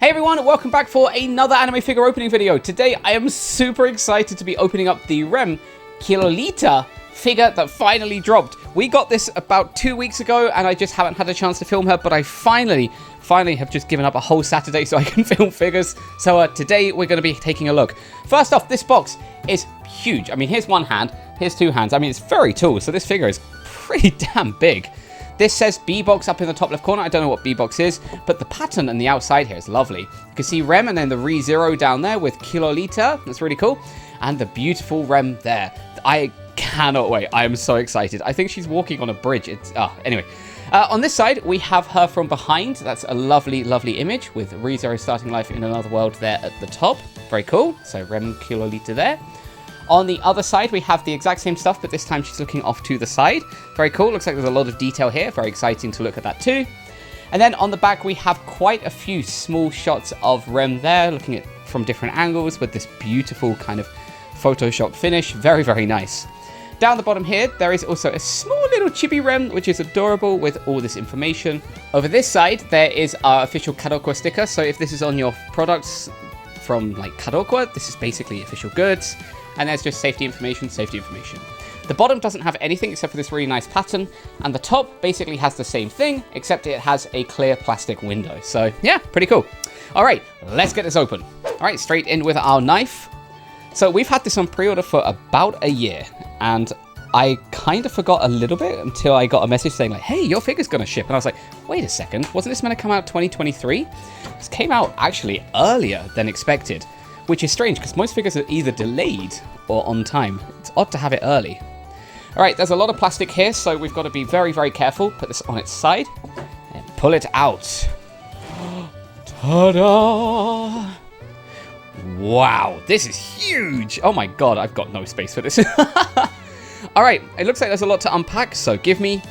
Hey everyone, welcome back for another anime figure opening video. Today I am super excited to be opening up the Rem Qilolita figure that finally dropped. We got this about 2 weeks ago and I just haven't had a chance to film her, but I finally have just given up a whole Saturday so I can film figures. So today we're going to be taking a look. First off, this box is huge. I mean, here's one hand, here's two hands. I mean, it's very tall, so this figure is pretty damn big. This says B-Box up in the top left corner. I don't know what B-Box is, but the pattern on the outside here is lovely. You can see Rem and then the Re-Zero down there with Qilolita. That's really cool. And the beautiful Rem there. I cannot wait. I am so excited. I think she's walking on a bridge. Anyway. On this side, we have her from behind. That's a lovely, lovely image with Re-Zero starting life in another world there at the top. Very cool. So Rem Qilolita there. On the other side, we have the exact same stuff, but this time she's looking off to the side. Very cool. Looks like there's a lot of detail here. Very exciting to look at that too. And then on the back, we have quite a few small shots of Rem there, looking at from different angles with this beautiful kind of Photoshop finish. Very, very nice. Down the bottom here, there is also a small little chibi Rem, which is adorable with all this information. Over this side, there is our official Kadokawa sticker. So if this is on your products from like Kadokawa, this is basically official goods. And there's just safety information, safety information. The bottom doesn't have anything except for this really nice pattern. And the top basically has the same thing, except it has a clear plastic window. So yeah, pretty cool. All right, let's get this open. All right, straight in with our knife. So we've had this on pre-order for about a year. And I kind of forgot a little bit until I got a message saying like, hey, your figure's gonna ship. And I was like, wait a second, wasn't this meant to come out 2023? This came out actually earlier than expected. Which is strange, because most figures are either delayed or on time. It's odd to have it early. All right, there's a lot of plastic here, so we've got to be very, very careful. Put this on its side and pull it out. Ta-da! Wow, this is huge. Oh my God, I've got no space for this. All right, it looks like there's a lot to unpack, so give me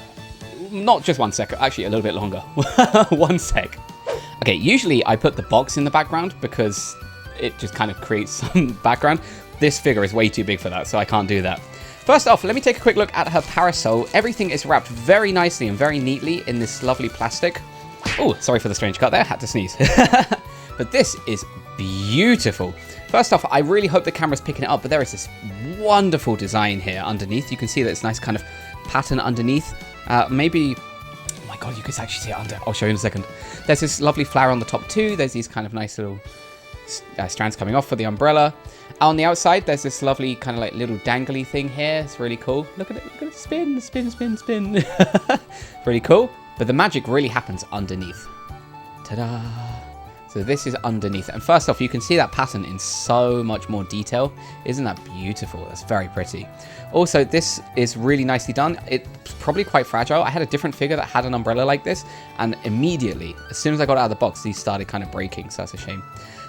not just 1 second, actually a little bit longer. 1 sec. Okay, usually I put the box in the background because it just kind of creates some background. This figure is way too big for that, so I can't do that. First off, let me take a quick look at her parasol. Everything is wrapped very nicely and very neatly in this lovely plastic. Oh, sorry for the strange cut there, had to sneeze. But this is beautiful. First off, I really hope the camera's picking it up, but there is this wonderful design here underneath. You can see that it's nice kind of pattern underneath. Maybe, oh my God, you can actually see it under. I'll show you in a second. There's this lovely flower on the top too. There's these kind of nice little strands coming off for the umbrella. On the outside, there's this lovely kind of like little dangly thing here. It's really cool. Look at it. Look at it. Spin, spin, spin, spin. Really cool. But the magic really happens underneath. Ta-da. So this is underneath. And first off, you can see that pattern in so much more detail. Isn't that beautiful? That's very pretty. Also, this is really nicely done. It's probably quite fragile. I had a different figure that had an umbrella like this. And immediately, as soon as I got it out of the box, these started kind of breaking. So that's a shame.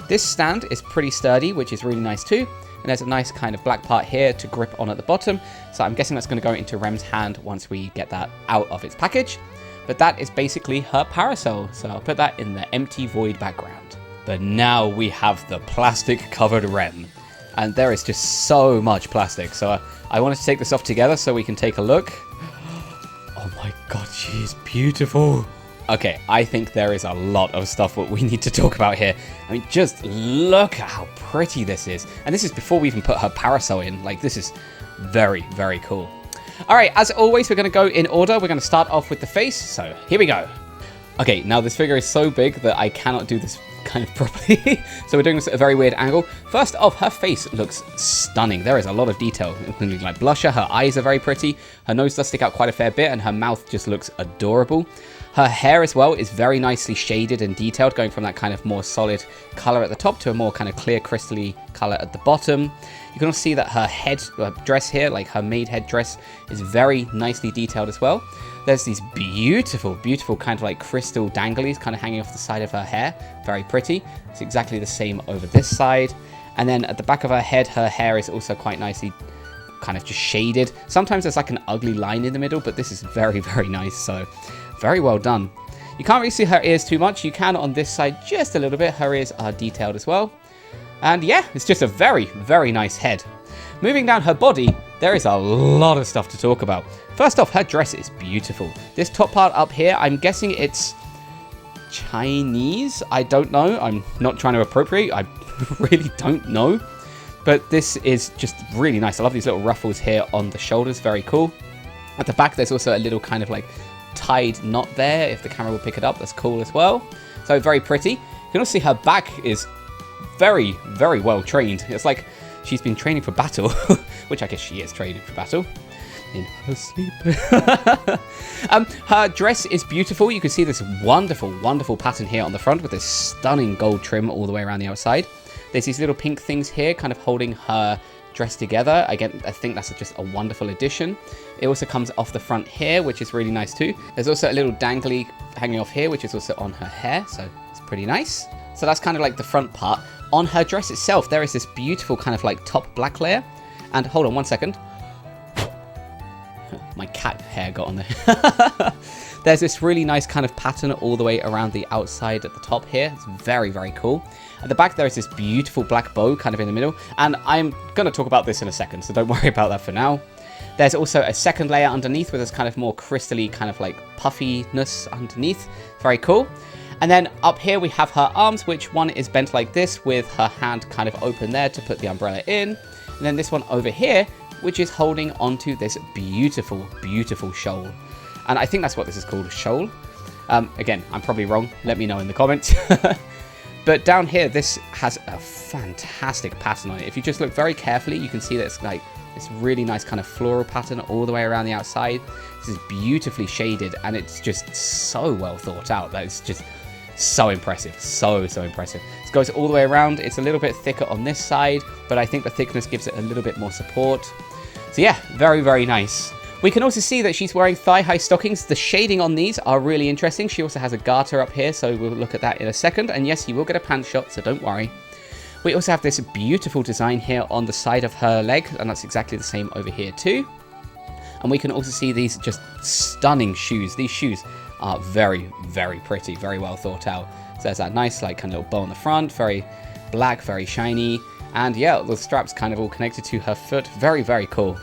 This stand is pretty sturdy, which is really nice too. And there's a nice kind of black part here to grip on at the bottom. So I'm guessing that's going to go into Rem's hand once we get that out of its package. But that is basically her parasol. So I'll put that in the empty void background. But now we have the plastic covered Rem. And there is just so much plastic. So I wanted to take this off together so we can take a look. Oh my God, she is beautiful. Okay, I think there is a lot of stuff that we need to talk about here. I mean, just look at how pretty this is. And this is before we even put her parasol in. Like, this is very, very cool. All right, as always, we're going to go in order. We're going to start off with the face. So here we go. Okay, now this figure is so big that I cannot do this kind of properly. So we're doing this at a very weird angle. First off, her face looks stunning. There is a lot of detail, including like blusher. Her eyes are very pretty. Her nose does stick out quite a fair bit, and her mouth just looks adorable. Her hair as well is very nicely shaded and detailed, going from that kind of more solid color at the top to a more kind of clear crystally color at the bottom. You can also see that her head dress here, like her maid head dress, is very nicely detailed as well. There's these beautiful, beautiful kind of like crystal danglies kind of hanging off the side of her hair. Very pretty. It's exactly the same over this side. And then at the back of her head, her hair is also quite nicely kind of just shaded. Sometimes there's like an ugly line in the middle, but this is very, very nice. So very well done. You can't really see her ears too much. You can on this side just a little bit. Her ears are detailed as well. And yeah, it's just a very, very nice head. Moving down her body, there is a lot of stuff to talk about. First off, her dress is beautiful. This top part up here, I'm guessing it's Chinese. I don't know. I'm not trying to appropriate. I really don't know. But this is just really nice. I love these little ruffles here on the shoulders. Very cool. At the back, there's also a little kind of like tied knot there. If the camera will pick it up, that's cool as well. So very pretty. You can also see her back is very, very well trained. It's like she's been training for battle, which I guess she is training for battle in her sleep. Her dress is beautiful. You can see this wonderful, wonderful pattern here on the front with this stunning gold trim all the way around the outside. There's these little pink things here kind of holding her dress together. Again, I think that's just a wonderful addition. It also comes off the front here, which is really nice too. There's also a little dangly hanging off here, which is also on her hair, so it's pretty nice. So that's kind of like the front part. On her dress itself, there is this beautiful kind of like top black layer. And hold on one second. My cat hair got on there. There's this really nice kind of pattern all the way around the outside at the top here. It's very, very cool. At the back, there is this beautiful black bow kind of in the middle. And I'm going to talk about this in a second, so don't worry about that for now. There's also a second layer underneath where there's kind of more crystally kind of like puffiness underneath. Very cool. And then up here we have her arms, which one is bent like this with her hand kind of open there to put the umbrella in. And then this one over here, which is holding onto this beautiful, beautiful shawl. And I think that's what this is called, a shawl. Again, I'm probably wrong. Let me know in the comments. But down here, this has a fantastic pattern on it. If you just look very carefully, you can see that it's like this really nice kind of floral pattern all the way around the outside. This is beautifully shaded, and it's just so well thought out. That is just so impressive. So impressive. This goes all the way around. It's a little bit thicker on this side, but I think the thickness gives it a little bit more support. So yeah, very, very nice. We can also see that she's wearing thigh-high stockings. The shading on these are really interesting. She also has a garter up here, so we'll look at that in a second. And yes, you will get a pants shot, so don't worry. We also have this beautiful design here on the side of her leg, and that's exactly the same over here too. And we can also see these just stunning shoes. These shoes are very, very pretty, very well thought out. So there's that nice like kind of little bow on the front, very black, very shiny. And yeah, the straps kind of all connected to her foot. Very, very cool.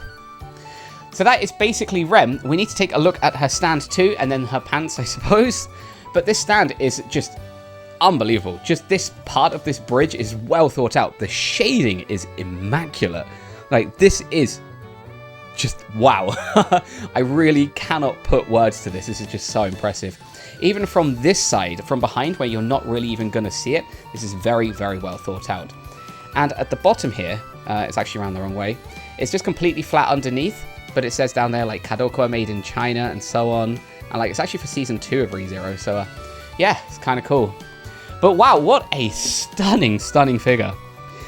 So that is basically Rem. We need to take a look at her stand too, and then her pants, I suppose. But this stand is just unbelievable. Just this part of this bridge is well thought out. The shading is immaculate. Like, this is just wow. I really cannot put words to this. This is just so impressive. Even from this side, from behind, where you're not really even going to see it, this is very, very well thought out. And at the bottom here, it's actually around the wrong way. It's just completely flat underneath. But it says down there, like, Kadokawa made in China and so on. And, like, it's actually for Season 2 of ReZero. So, yeah, it's kind of cool. But, wow, what a stunning, stunning figure.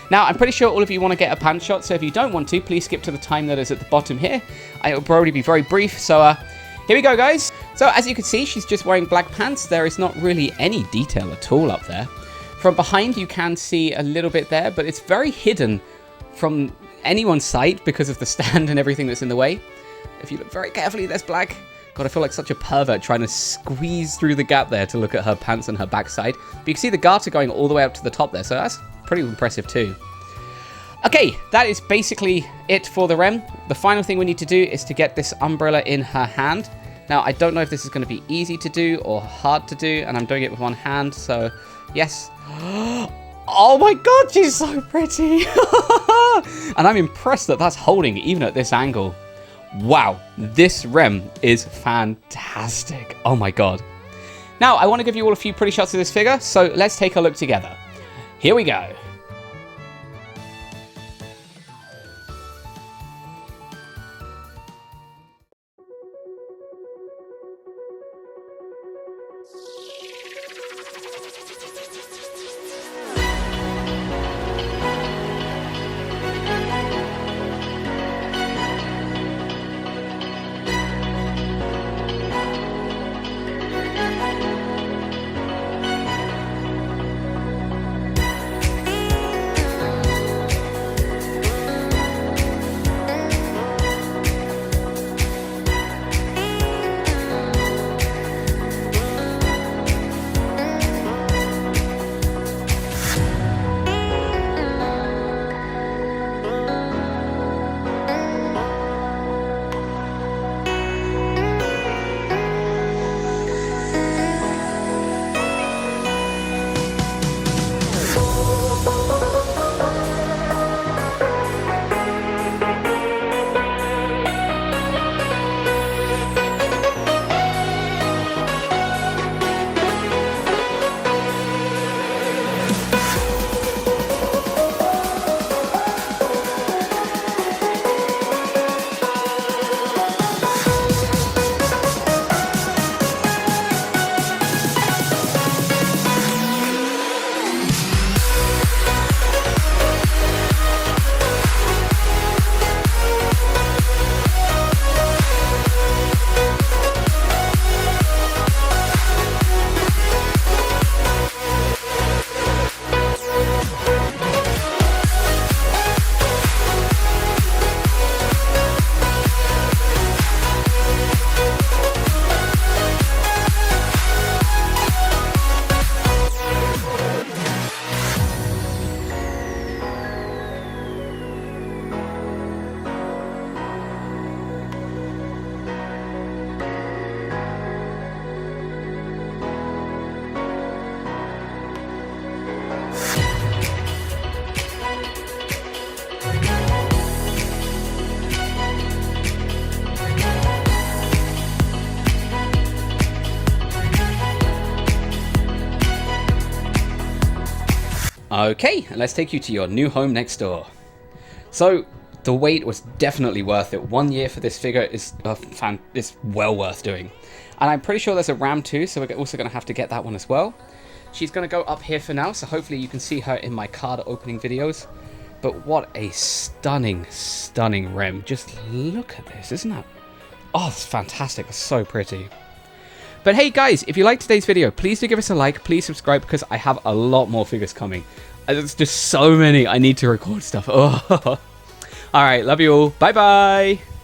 Now, I'm pretty sure all of you want to get a pants shot. So, if you don't want to, please skip to the time that is at the bottom here. It will probably be very brief. So, here we go, guys. So, as you can see, she's just wearing black pants. There is not really any detail at all up there. From behind, you can see a little bit there. But it's very hidden from anyone's sight because of the stand and everything that's in the way. If you look very carefully, there's black. God, I feel like such a pervert trying to squeeze through the gap there to look at her pants and her backside. But you can see the garter going all the way up to the top there, so that's pretty impressive too. Okay, that is basically it for the Rem. The final thing we need to do is to get this umbrella in her hand. Now, I don't know if this is going to be easy to do or hard to do, and I'm doing it with one hand, so yes. Oh my god, she's so pretty. And I'm impressed that that's holding even at this angle. Wow, this Rem is fantastic. Oh my god. Now, I want to give you all a few pretty shots of this figure, so let's take a look together. Here we go. Okay, let's take you to your new home next door. So, the wait was definitely worth it. 1 year for this figure is well worth doing. And I'm pretty sure there's a Ram too, so we're also going to have to get that one as well. She's going to go up here for now, so hopefully you can see her in my card opening videos. But what a stunning, stunning Rem. Just look at this, isn't that? Oh, it's fantastic. It's so pretty. But hey guys, if you liked today's video, please do give us a like, please subscribe, because I have a lot more figures coming. There's just so many, I need to record stuff. Oh. Alright, love you all. Bye bye.